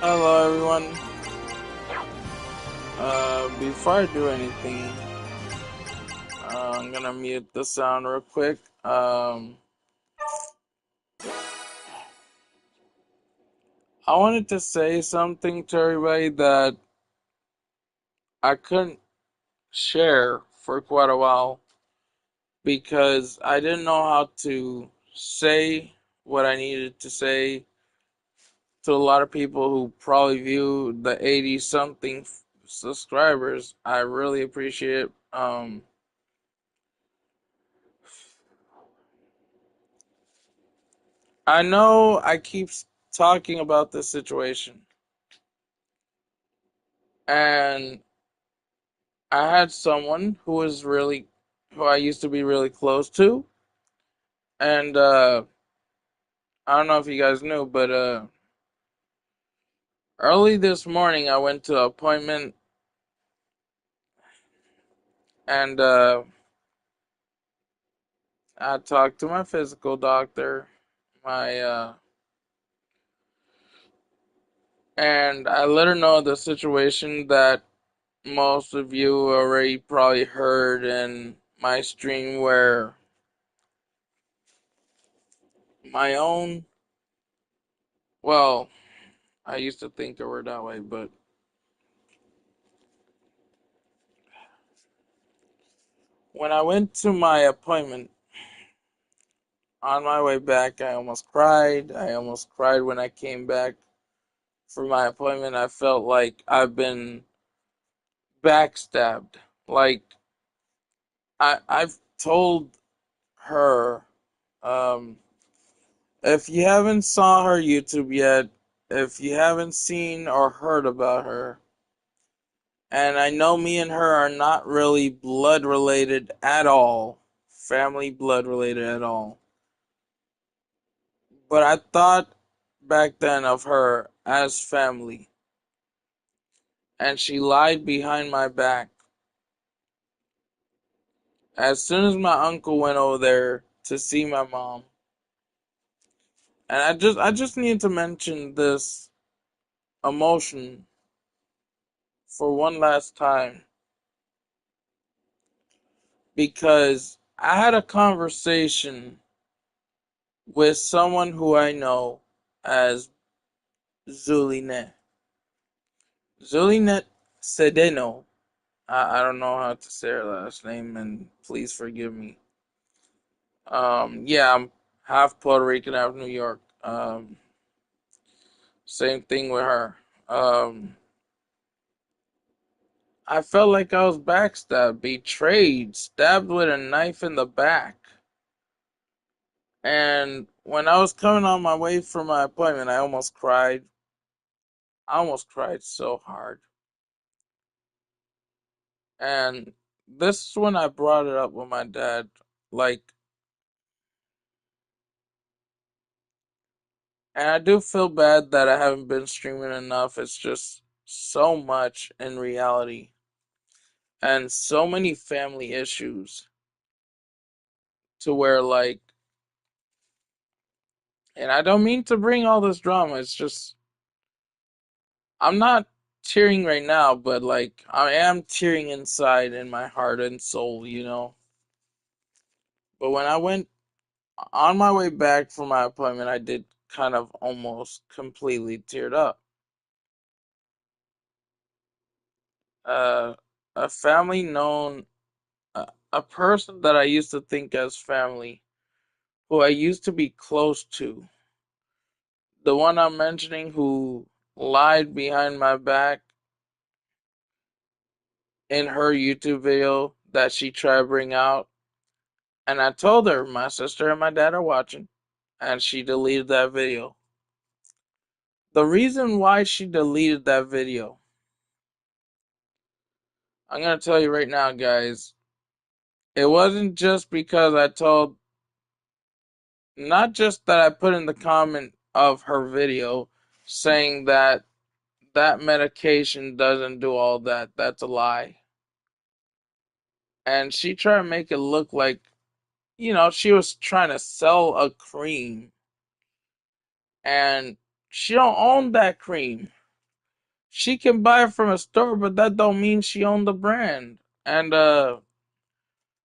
Hello, everyone. Before I do anything, I'm gonna mute the sound real quick. I wanted to say something to everybody that I couldn't share for quite a while because I didn't know how to say what I needed to say to a lot of people who probably view the 80 something subscribers. I really appreciate it. I know I keep talking about this situation, and I had someone who I used to be really close to, and I don't know if you guys knew, but early this morning I went to an appointment, and I talked to my physical doctor, my and I let her know the situation that most of you already probably heard in my stream where my own, well, I used to think of her that way, but when I went to my appointment, on my way back, I almost cried. I almost cried when I came back for my appointment. I felt like I've been backstabbed. Like I've told her, um, if you haven't saw her YouTube yet, if you haven't seen or heard about her, and I know me and her are not really blood related at all, family blood related at all. But I thought back then of her as family, and she lied behind my back. As soon as my uncle went over there to see my mom, and I just need to mention this emotion for one last time because I had a conversation with someone who I know as Zulinet. Zulinet Sedeno. I don't know how to say her last name, and please forgive me. Yeah, I'm half Puerto Rican, half New York. Same thing with her. Um, I felt like I was backstabbed, betrayed, stabbed with a knife in the back. And when I was coming on my way for my appointment, I almost cried. I almost cried so hard. And this is when I brought it up with my dad. Like, and I do feel bad that I haven't been streaming enough. It's just so much in reality. And so many family issues to where, like, and I don't mean to bring all this drama. It's just, I'm not tearing right now, but like, I am tearing inside in my heart and soul. But when I went on my way back from my appointment, I did kind of almost completely teared up. Uh, a family known, a person that I used to think as family, who I used to be close to, the one I'm mentioning who lied behind my back in her YouTube video that she tried to bring out. And I told her my sister and my dad are watching, and she deleted that video. The reason why she deleted that video, I'm going to tell you right now, guys. It wasn't just because I told, not just that I put in the comment of her video saying that that medication doesn't do all that. That's a lie. And she tried to make it look like, she was trying to sell a cream and She don't own that cream. She can buy it from a store, but that don't mean she owned the brand. And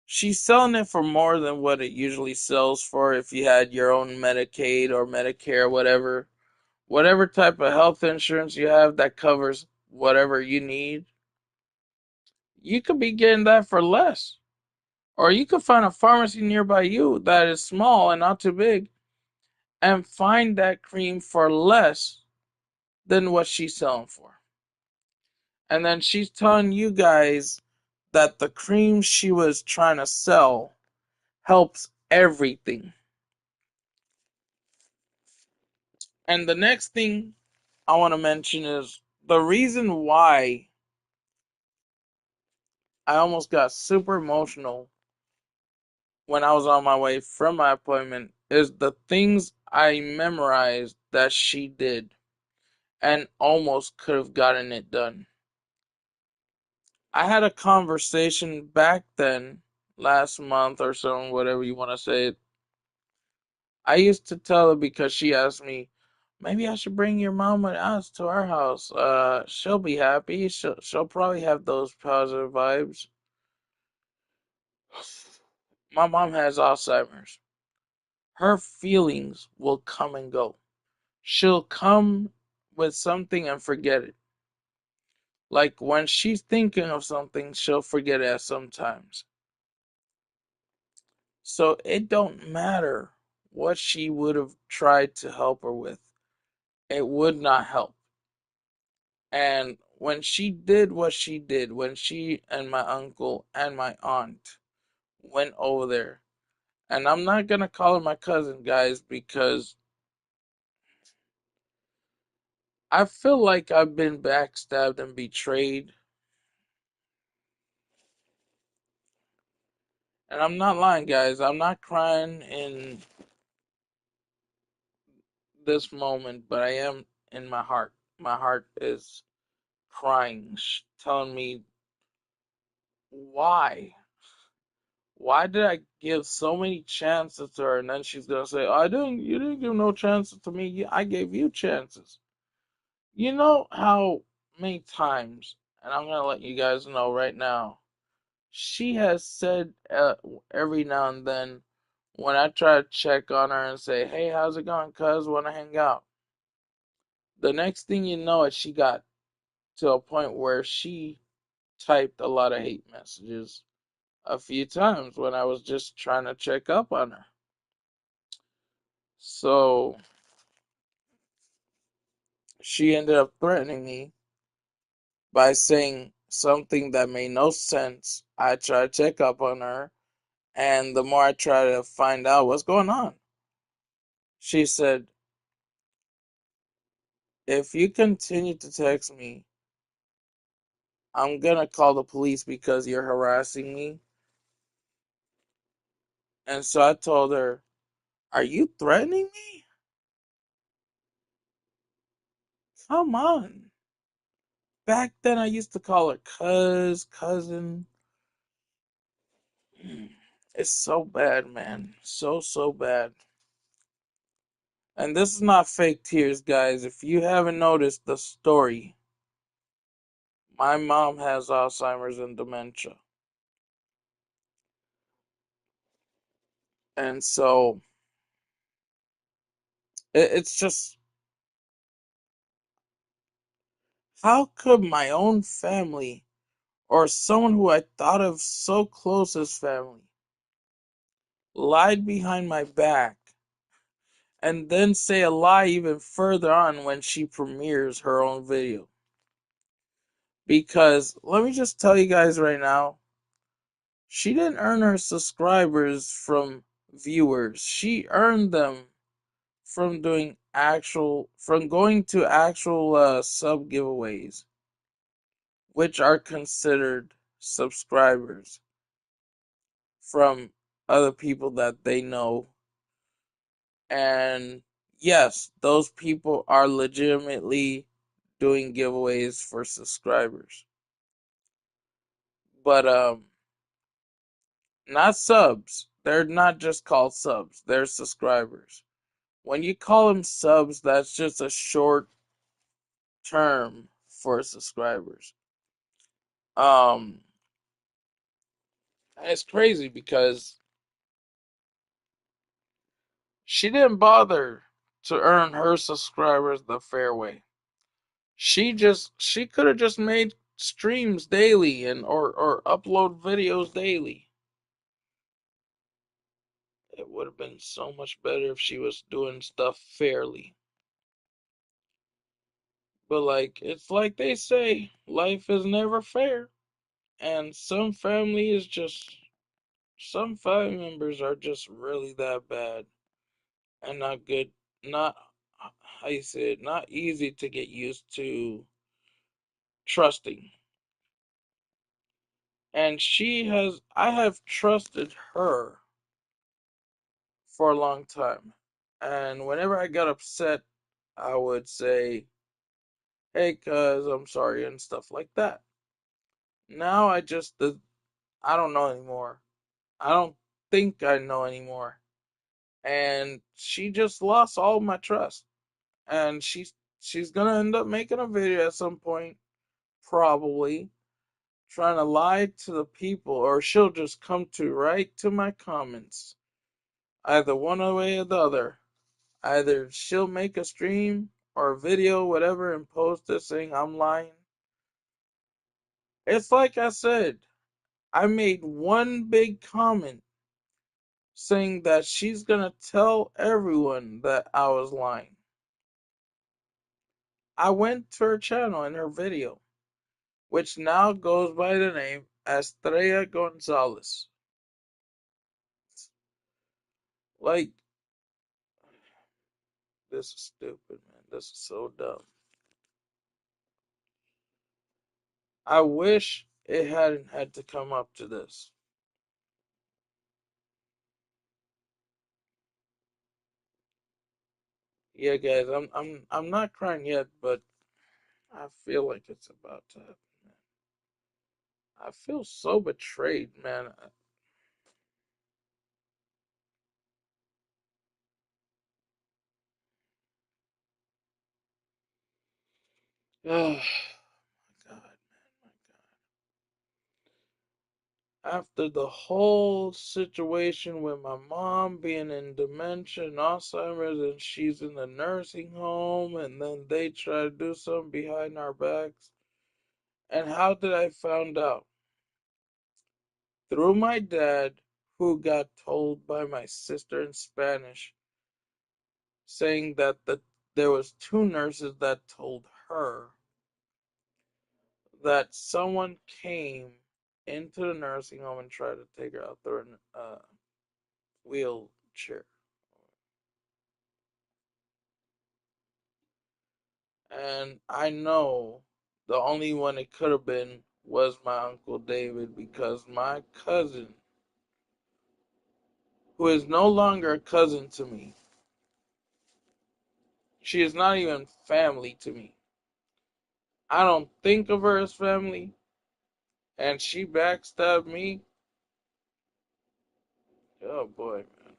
she's selling it for more than what it usually sells for if you had your own Medicaid or Medicare, whatever. Whatever type of health insurance you have that covers whatever you need, you could be getting that for less. Or you could find a pharmacy nearby you that is small and not too big and find that cream for less than what she's selling for. And then she's telling you guys that the cream she was trying to sell helps everything. And the next thing I want to mention is the reason why I almost got super emotional when I was on my way from my appointment is the things I memorized that she did and almost could have gotten it done. I had a conversation back then, last month or so, whatever you want to say it. I used to tell her because she asked me, maybe I should bring your mom and us to our house. She'll be happy. She'll probably have those positive vibes. My mom has Alzheimer's. Her feelings will come and go. She'll come with something and forget it. Like when she's thinking of something, she'll forget it sometimes. So it don't matter what she would have tried to help her with. It would not help. And when she did what she did, when she and my uncle and my aunt went over there, and I'm not gonna call her my cousin, guys, because I feel like I've been backstabbed and betrayed. And I'm not lying, guys. I'm not crying in this moment, but I am in my heart. My heart is crying, telling me why. Why did I give so many chances to her? And then she's gonna say, "I didn't. You didn't give no chances to me. I gave you chances." You know how many times, and I'm gonna let you guys know right now. She has said every now and then when I try to check on her and say, "Hey, how's it going, cuz? Wanna hang out?" The next thing you know, she got to a point where she typed a lot of hate messages a few times when I was just trying to check up on her. So she ended up threatening me by saying something that made no sense. I tried to check up on her, and the more I tried to find out what's going on, she said, if you continue to text me, I'm gonna call the police because you're harassing me. And so I told her, are you threatening me? Come on. Back then, I used to call her cousin. It's so bad, man. So bad. And this is not fake tears, guys. If you haven't noticed the story, my mom has Alzheimer's and dementia. And so it's just, how could my own family or someone who I thought of so close as family lied behind my back and then say a lie even further on when she premieres her own video? Because let me just tell you guys right now, she didn't earn her subscribers from viewers. She earned them from from going to actual sub giveaways, which are considered subscribers from other people that they know. And yes, those people are legitimately doing giveaways for subscribers. But not subs. They're not just called subs. They're subscribers, when you call them subs, that's just a short term for subscribers. Um, and it's crazy because she didn't bother to earn her subscribers the fair way. She could have just made streams daily and or upload videos daily. It would have been so much better if she was doing stuff fairly. But like it's like they say, life is never fair. And some family members are just really that bad and not good, not how you say it, not easy to get used to trusting. And I have trusted her for a long time. And whenever I got upset, I would say, hey, cuz, I'm sorry, and stuff like that. Now I don't know anymore. I don't think I know anymore. And she just lost all my trust. And she's gonna end up making a video at some point, probably, trying to lie to the people, or she'll just come to right to my comments. Either one way or the other. Either she'll make a stream or a video, whatever, and post it saying I'm lying. It's like I said, I made one big comment saying that she's gonna tell everyone that I was lying. I went to her channel in her video, which now goes by the name Estrella Gonzalez. Like, this is stupid, man. This is so dumb. I wish it hadn't had to come up to this. Yeah, guys, I'm not crying yet, but I feel like it's about to happen, man. I feel so betrayed, man. Oh, my God, man, my God. After the whole situation with my mom being in dementia and Alzheimer's, and she's in the nursing home, and then they try to do something behind our backs. And how did I find out? Through my dad, who got told by my sister in Spanish, saying that there was two nurses that told her that someone came into the nursing home and tried to take her out through a wheelchair. And I know the only one it could have been was my Uncle David, because my cousin, who is no longer a cousin to me, she is not even family to me. I don't think of her as family, and she backstabbed me. Oh boy, man.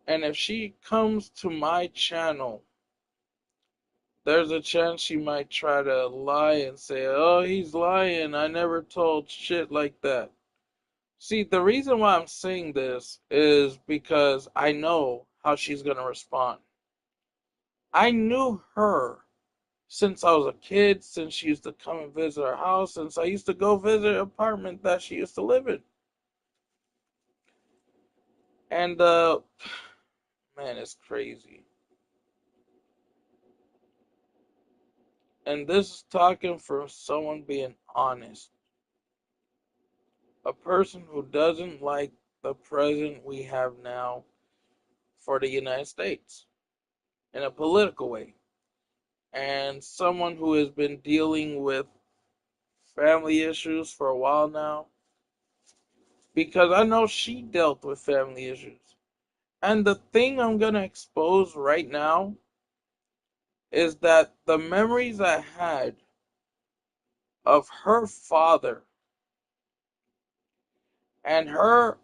And if she comes to my channel, there's a chance she might try to lie and say, oh, he's lying. I never told shit like that. See, the reason why I'm saying this is because I know how she's going to respond. I knew her since I was a kid, since she used to come and visit our house, since I used to go visit an apartment that she used to live in. And, man, it's crazy. And this is talking from someone being honest. A person who doesn't like the president we have now for the United States in a political way. And someone who has been dealing with family issues for a while now. Because I know she dealt with family issues. And the thing I'm going to expose right now is that the memories I had of her father and her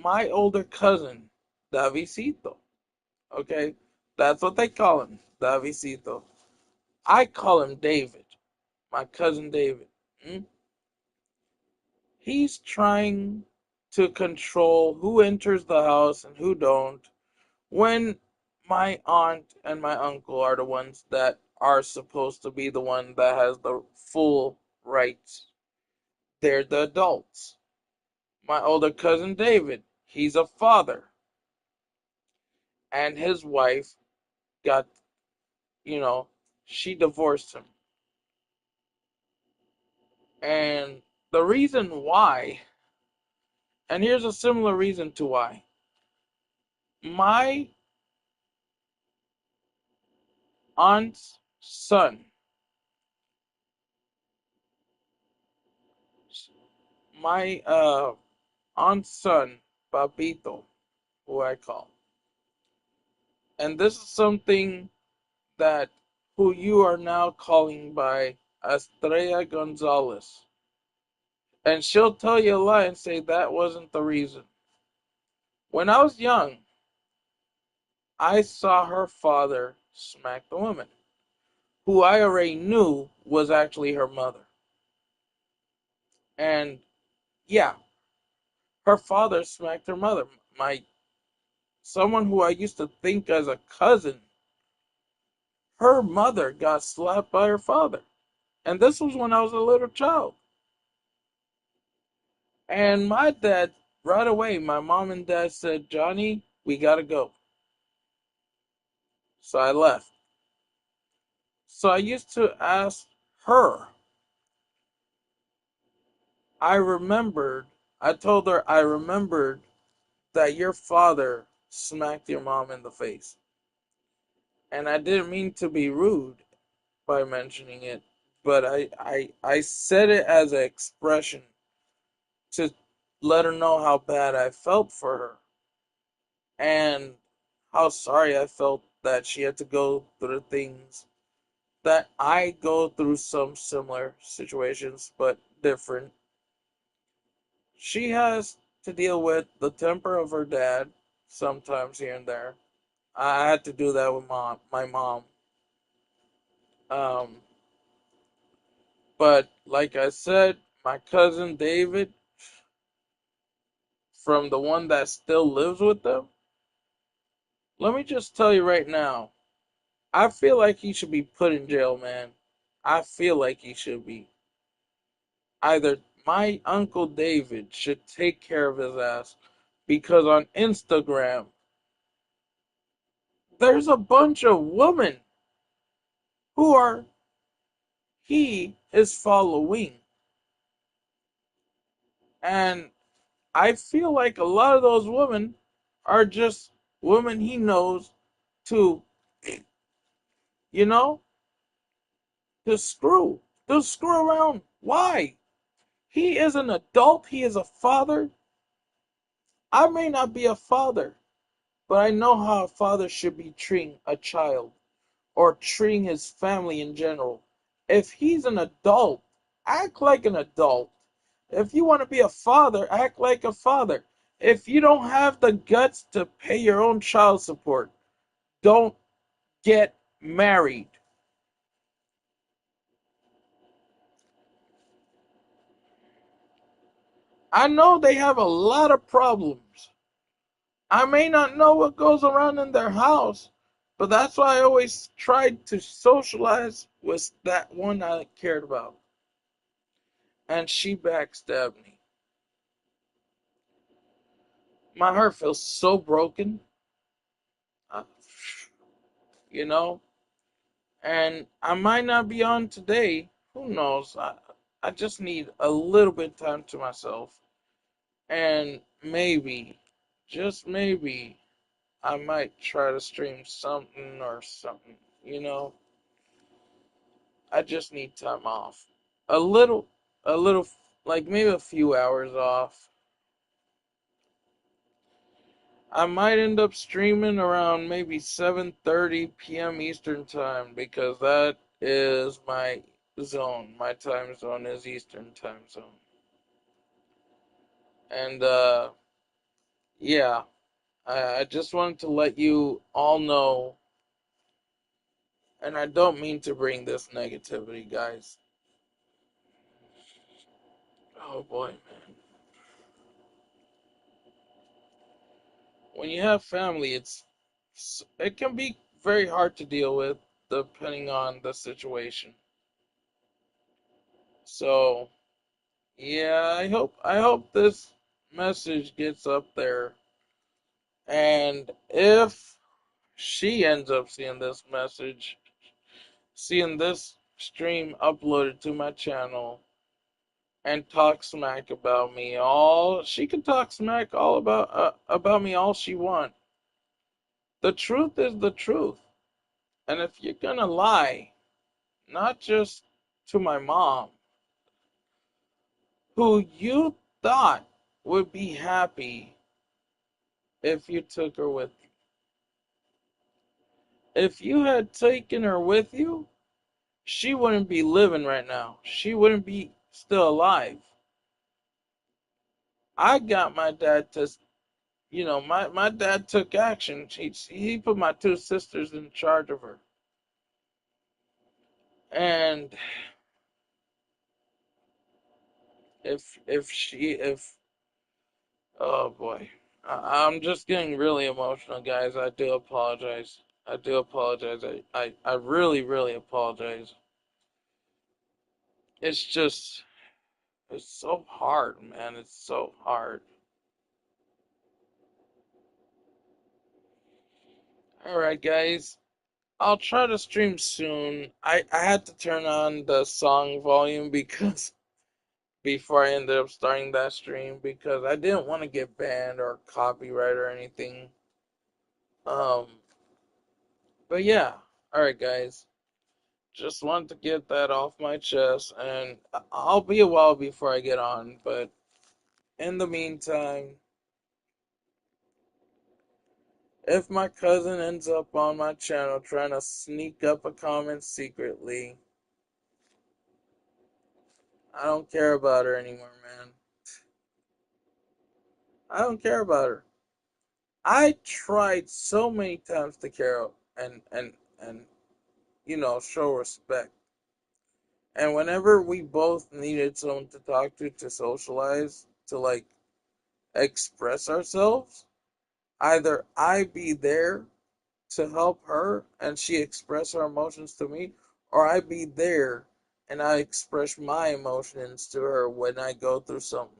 my older cousin, Davidito. Okay, that's what they call him, Davidito. I call him David, my cousin David. Mm? He's trying to control who enters the house and who don't, when my aunt and my uncle are the ones that are supposed to be the one that has the full rights. They're the adults. My older cousin David, he's a father, and his wife got, you know, she divorced him. And the reason why, and here's a similar reason to why. My aunt's son, my aunt's son, Papito, who I call. And this is something that who you are now calling by Estrella Gonzalez. And she'll tell you a lie and say that wasn't the reason. When I was young, I saw her father smack the woman, who I already knew was actually her mother. And yeah, her father smacked her mother. My someone who I used to think as a cousin, her mother got slapped by her father. And this was when I was a little child. And my dad, right away, my mom and dad said, Johnny, we gotta go. So I left. So I used to ask her. I remembered, I told her, I remembered that your father smacked your mom in the face. And I didn't mean to be rude by mentioning it, but I said it as an expression to let her know how bad I felt for her and how sorry I felt that she had to go through things that I go through, some similar situations, but different. She has to deal with the temper of her dad sometimes here and there. I had to do that with my mom. Um, but like I said, my cousin David, from the one that still lives with them, let me just tell you right now, I feel like he should be put in jail, man. I feel like he should be. Either my Uncle David should take care of his ass, because on Instagram, there's a bunch of women who are he is following. And I feel like a lot of those women are just women he knows to, you know, to screw, to screw around. Why? He is an adult, he is a father. I may not be a father, but I know how a father should be treating a child or treating his family in general. If he's an adult, act like an adult. If you want to be a father, act like a father. If you don't have the guts to pay your own child support, don't get married. I know they have a lot of problems. I may not know what goes around in their house, but that's why I always tried to socialize with that one I cared about. And she backstabbed me. My heart feels so broken, uh, you know, and I might not be on today. Who knows? I just need a little bit of time to myself. And maybe, just maybe, I might try to stream something or something, you know? I just need time off. A little, a little, like maybe a few hours off. I might end up streaming around maybe 7:30 p.m. Eastern time, because that is my zone. My time zone is Eastern time zone. And yeah, I just wanted to let you all know, and I don't mean to bring this negativity, guys. Oh boy, man. When you have family, it can be very hard to deal with depending on the situation. So, yeah, I hope this message gets up there. And if she ends up seeing this message, seeing this stream uploaded to my channel and talk smack about me, all she can talk smack all about me all she want. The truth is the truth. And if you're gonna lie, not just to my mom, who you thought would be happy if you took her with you. If you had taken her with you, she wouldn't be living right now. She wouldn't be still alive. I got my dad to, my dad took action. He put my two sisters in charge of her. And if oh boy, I'm just getting really emotional, guys. I do apologize. I do apologize. I really, really apologize. It's just, it's so hard, man. It's so hard. All right, guys. I'll try to stream soon. I had to turn on the song volume because before I ended up starting that stream because I didn't want to get banned or copyright or anything. Um, but yeah. All right, guys. Just wanted to get that off my chest, and I'll be a while before I get on. But in the meantime, if my cousin ends up on my channel trying to sneak up a comment secretly, I don't care about her anymore, man. I don't care about her. I tried so many times to care and show respect. And whenever we both needed someone to talk to socialize, to like express ourselves, either I be there to help her and she express her emotions to me, or I be there and I express my emotions to her when I go through something.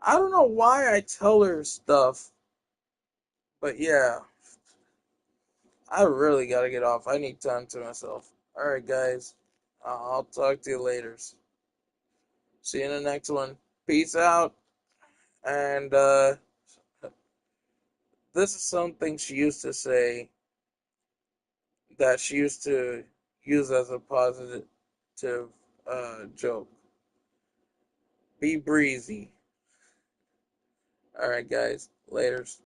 I don't know why I tell her stuff, but yeah, I really gotta get off. I need time to myself. Alright, guys. I'll talk to you later. See you in the next one. Peace out. And this is something she used to say that she used to use as a positive joke. Be breezy. Alright, guys. Laters.